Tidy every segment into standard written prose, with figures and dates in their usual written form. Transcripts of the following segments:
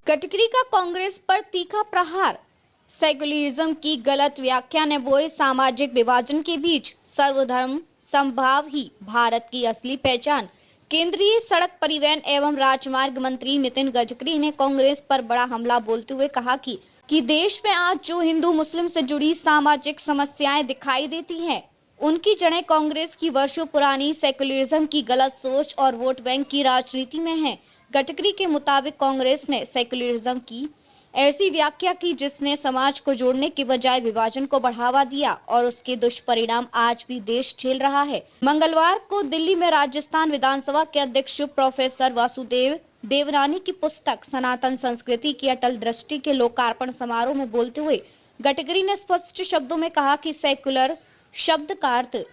गडकरी का कांग्रेस पर तीखा प्रहार। सेकुलरिज्म की गलत व्याख्या ने बोए सामाजिक विभाजन के बीच सर्वधर्म समभाव ही भारत की असली पहचान। केंद्रीय सड़क परिवहन एवं राजमार्ग मंत्री नितिन गडकरी ने कांग्रेस पर बड़ा हमला बोलते हुए कहा कि देश में आज जो हिंदू मुस्लिम से जुड़ी सामाजिक समस्याएं दिखाई देती हैं, उनकी जड़ें कांग्रेस की वर्षों पुरानी सेकुलरिज्म की गलत सोच और वोट बैंक की राजनीति में है। गडकरी के मुताबिक कांग्रेस ने सेकुलरिज्म की ऐसी व्याख्या की जिसने समाज को जोड़ने के बजाय विभाजन को बढ़ावा दिया और उसके दुष्परिणाम आज भी देश झेल रहा है। मंगलवार को दिल्ली में राजस्थान विधानसभा के अध्यक्ष प्रोफेसर वासुदेव देवनानी की पुस्तक सनातन संस्कृति की अटल दृष्टि के लोकार्पण समारोह में बोलते हुए गडकरी ने स्पष्ट शब्दों में कहा कि सेकुलर शब्द का अर्थ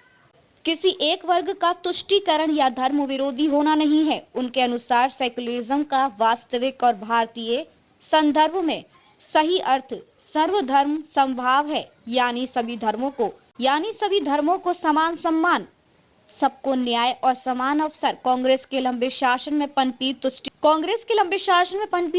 किसी एक वर्ग का तुष्टीकरण या धर्म विरोधी होना नहीं है। उनके अनुसार सेकुलरिज्म का वास्तविक और भारतीय संदर्भ में सही अर्थ सर्वधर्म समभाव है, यानी सभी धर्मों को समान सम्मान, सबको न्याय और समान अवसर। कांग्रेस के लंबे शासन में पनपी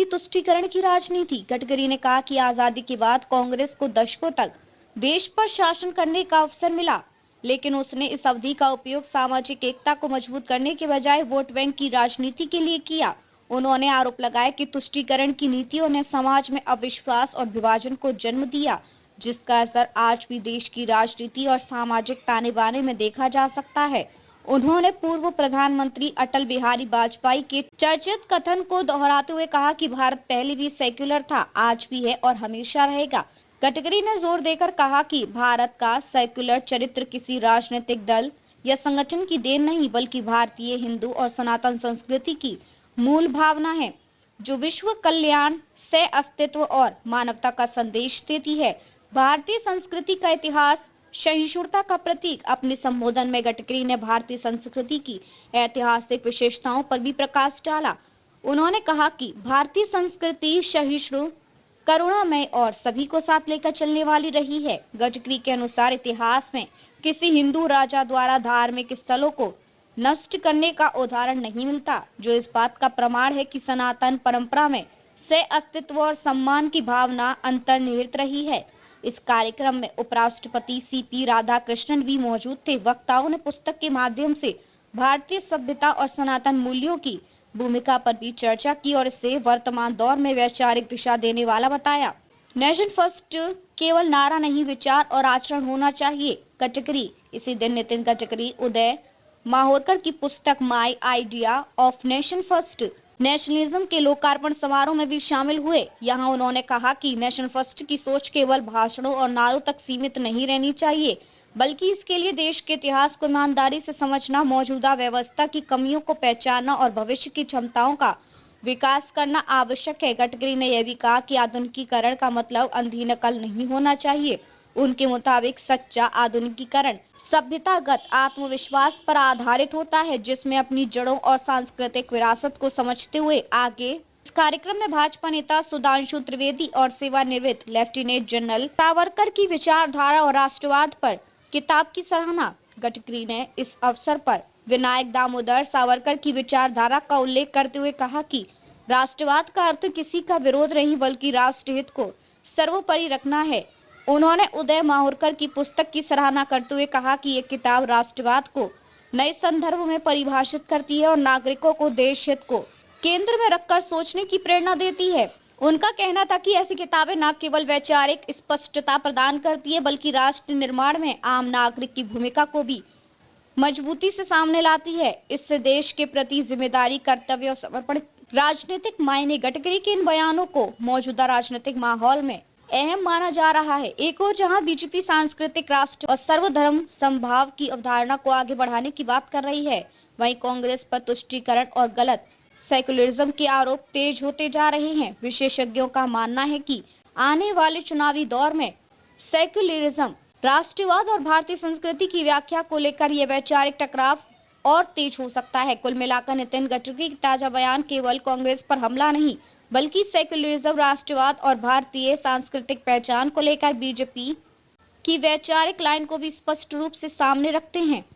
तुष्टीकरण की राजनीति। गडकरी ने कहा कि आजादी के बाद कांग्रेस को दशकों तक देश पर शासन करने का अवसर मिला, लेकिन उसने इस अवधि का उपयोग सामाजिक एकता को मजबूत करने के बजाय वोट बैंक की राजनीति के लिए किया। उन्होंने आरोप लगाया कि तुष्टीकरण की नीतियों ने समाज में अविश्वास और विभाजन को जन्म दिया, जिसका असर आज भी देश की राजनीति और सामाजिक ताने बाने में देखा जा सकता है। उन्होंने पूर्व प्रधानमंत्री अटल बिहारी वाजपेयी के चर्चित कथन को दोहराते हुए कहा कि भारत पहले भी सेक्युलर था, आज भी है और हमेशा रहेगा। गडकरी ने जोर देकर कहा कि भारत का सेक्युलर चरित्र किसी राजनीतिक दल या संगठन की देन नहीं, बल्कि भारतीय हिंदू और सनातन संस्कृति की मूल भावना है, जो विश्व कल्याण से अस्तित्व और मानवता का संदेश देती है। भारतीय संस्कृति का इतिहास सहिष्णुता का प्रतीक। अपने संबोधन में गडकरी ने भारतीय संस्कृति की ऐतिहासिक विशेषताओं पर भी प्रकाश डाला। उन्होंने कहा कि भारतीय संस्कृति सहिष्णु, करुणामय और सभी को साथ लेकर चलने वाली रही है। गडकरी के अनुसार इतिहास में किसी हिंदू राजा द्वारा धार्मिक स्थलों को नष्ट करने का उदाहरण नहीं मिलता, जो इस बात का प्रमाण है कि सनातन परंपरा में से अस्तित्व और सम्मान की भावना अंतर्निहित रही है। इस कार्यक्रम में उपराष्ट्रपति सीपी राधाकृष्णन भी मौजूद थे। वक्ताओं ने पुस्तक के माध्यम से भारतीय सभ्यता और सनातन मूल्यों की भूमिका पर भी चर्चा की और इसे वर्तमान दौर में वैचारिक दिशा देने वाला बताया। नेशन फर्स्ट केवल नारा नहीं, विचार और आचरण होना चाहिए। गडकरी इसी दिन नितिन गडकरी उदय माहोरकर की पुस्तक my idea of nation first nationalism के लोकार्पण समारोह में भी शामिल हुए। यहाँ उन्होंने कहा कि नेशन फर्स्ट की सोच केवल भाषणों और नारों तक सीमित नहीं रहनी चाहिए, बल्कि इसके लिए देश के इतिहास को ईमानदारी से समझना, मौजूदा व्यवस्था की कमियों को पहचानना और भविष्य की क्षमताओं का विकास करना आवश्यक है। गडकरी ने यह भी कहा कि आधुनिकीकरण का मतलब अंधी नकल नहीं होना चाहिए। उनके मुताबिक सच्चा आधुनिकीकरण सभ्यतागत आत्मविश्वास पर आधारित होता है, जिसमें अपनी जड़ों और सांस्कृतिक विरासत को समझते हुए आगे। इस कार्यक्रम में भाजपा नेता सुधांशु त्रिवेदी और सेवानिवृत्त लेफ्टिनेंट जनरल सावरकर की विचारधारा और राष्ट्रवाद पर किताब की सराहना। गडकरी ने इस अवसर पर विनायक दामोदर सावरकर की विचारधारा का उल्लेख करते हुए कहा कि राष्ट्रवाद का अर्थ किसी का विरोध नहीं, बल्कि राष्ट्रहित को सर्वोपरि रखना है। उन्होंने उदय माहोरकर की पुस्तक की सराहना करते हुए कहा कि ये किताब राष्ट्रवाद को नए संदर्भ में परिभाषित करती है और नागरिकों को देश हित को केंद्र में रखकर सोचने की प्रेरणा देती है। उनका कहना था कि ऐसी किताबें न केवल वैचारिक स्पष्टता प्रदान करती है, बल्कि राष्ट्र निर्माण में आम नागरिक की भूमिका को भी मजबूती से सामने लाती है। इससे देश के प्रति जिम्मेदारी, कर्तव्य और समर्पण राजनीतिक मायने। गडकरी के इन बयानों को मौजूदा राजनीतिक माहौल में अहम माना जा रहा है। एक और जहां बीजेपी सांस्कृतिक राष्ट्र और सर्वधर्म समभाव की अवधारणा को आगे बढ़ाने की बात कर रही है, वहीं कांग्रेस पर तुष्टीकरण और गलत सेकुलरिज्म के आरोप तेज होते जा रहे हैं। विशेषज्ञों का मानना है कि आने वाले चुनावी दौर में सेकुलरिज्म, राष्ट्रवाद और भारतीय संस्कृति की व्याख्या को लेकर यह वैचारिक टकराव और तेज हो सकता है। कुल मिलाकर नितिन गडकरी की ताजा बयान केवल कांग्रेस पर हमला नहीं, बल्कि सेकुलरिज्म, राष्ट्रवाद और भारतीय सांस्कृतिक पहचान को लेकर बीजेपी की वैचारिक लाइन को भी स्पष्ट रूप से सामने रखते हैं।